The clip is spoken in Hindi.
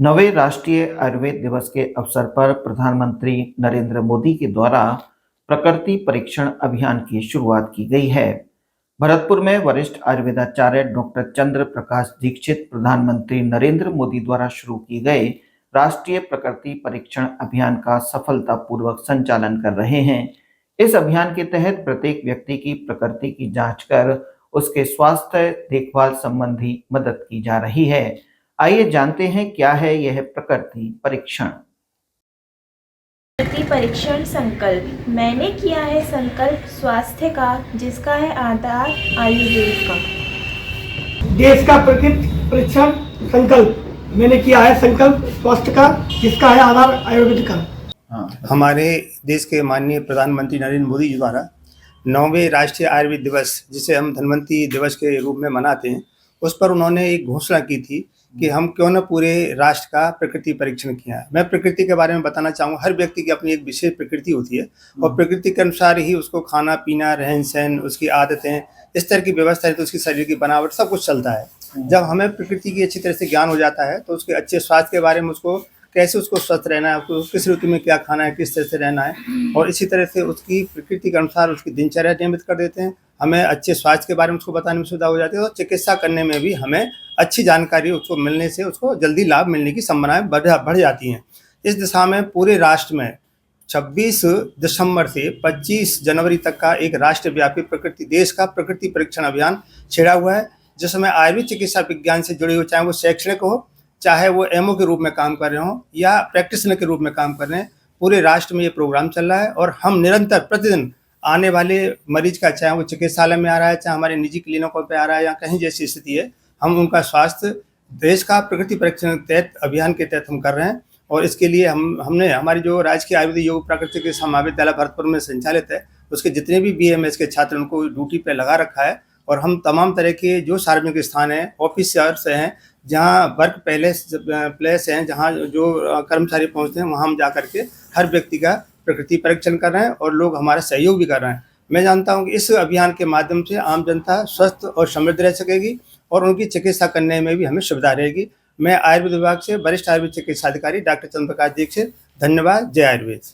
नवे राष्ट्रीय आयुर्वेद दिवस के अवसर पर प्रधानमंत्री नरेंद्र मोदी के द्वारा प्रकृति परीक्षण अभियान की शुरुआत की गई है। भरतपुर में वरिष्ठ आयुर्वेदाचार्य डॉक्टर चंद्र प्रकाश दीक्षित प्रधानमंत्री नरेंद्र मोदी द्वारा शुरू की गए राष्ट्रीय प्रकृति परीक्षण अभियान का सफलतापूर्वक संचालन कर रहे हैं। इस अभियान के तहत प्रत्येक व्यक्ति की प्रकृति की जांच कर उसके स्वास्थ्य देखभाल संबंधी मदद की जा रही है। आइए जानते हैं क्या है यह प्रकृति परीक्षण। प्रकृति परीक्षण संकल्प। मैंने किया है संकल्प स्वास्थ्य का, जिसका है आधार आयुर्वेद का। देश का प्रकृति परीक्षण संकल्प। मैंने किया है संकल्प स्वास्थ्य का, जिसका है आधार आयुर्वेद का। हमारे देश के माननीय प्रधानमंत्री नरेंद्र मोदी जी द्वारा 9वें राष्ट्रीय आयुर्वेद दिवस, जिसे हम धन्वंतरि दिवस के रूप में मनाते हैं, उस पर उन्होंने एक घोषणा की थी कि हम क्यों न पूरे राष्ट्र का प्रकृति परीक्षण किया। मैं प्रकृति के बारे में बताना चाहूँगा। हर व्यक्ति की अपनी एक विशेष प्रकृति होती है और प्रकृति के अनुसार ही उसको खाना पीना, रहन सहन, उसकी आदतें, इस तरह की व्यवस्था है तो उसकी शरीर की बनावट सब कुछ चलता है। जब हमें प्रकृति की अच्छी तरह से ज्ञान हो जाता है तो उसके अच्छे स्वास्थ्य के बारे में, उसको कैसे उसको स्वस्थ रहना है, उसको किस ऋतु में क्या खाना है, किस तरह से रहना है, और इसी तरह से उसकी प्रकृति के अनुसार उसकी दिनचर्या नियमित कर देते हैं। हमें अच्छे स्वास्थ्य के बारे में उसको बताने में सुविधा हो जाती है और चिकित्सा करने में भी हमें अच्छी जानकारी उसको मिलने से उसको जल्दी लाभ मिलने की संभावनाएं बढ़ जाती हैं। इस दिशा में पूरे राष्ट्र में 26 दिसंबर से 25 जनवरी तक का एक राष्ट्रव्यापी देश का प्रकृति परीक्षण अभियान छिड़ा हुआ है, जिसमें आयुर्वेद चिकित्सा विज्ञान से जुड़े हुए, चाहे वो शैक्षणिक हो, चाहे वो एमओ के रूप में काम कर रहे हो या प्रैक्टिशनर के रूप में काम कर रहे हैं, पूरे राष्ट्र में ये प्रोग्राम चल रहा है। और हम निरंतर प्रतिदिन आने वाले मरीज का, चाहे वो चिकित्सालय में आ रहा है, चाहे हमारे निजी क्लिनिकों पे आ रहा है या कहीं जैसी स्थिति है, हम उनका स्वास्थ्य देश का प्रकृति परीक्षण के तहत अभियान के तहत हम कर रहे हैं। और इसके लिए हमने हमारी जो राजकीय आयुर्वेदिक योग प्राकृतिक महाविद्यालय भरतपुर में संचालित है, उसके जितने भी बीएमएस के छात्र उनको ड्यूटी पे लगा रखा है। और हम तमाम तरह के जो सार्वजनिक स्थान हैं, ऑफिस हैं, जहाँ वर्क प्लेस हैं, जहाँ जो कर्मचारी पहुँचते हैं, वहाँ हम जा करके हर व्यक्ति का प्रकृति परीक्षण कर रहे हैं और लोग हमारा सहयोग भी कर रहे हैं। मैं जानता हूँ कि इस अभियान के माध्यम से आम जनता स्वस्थ और समृद्ध रह सकेगी और उनकी चिकित्सा करने में भी हमें सुविधा रहेगी। मैं आयुर्वेद विभाग से वरिष्ठ आयुर्वेद चिकित्सा अधिकारी डॉक्टर चंद्र प्रकाश दीक्षित। धन्यवाद। जय आयुर्वेद।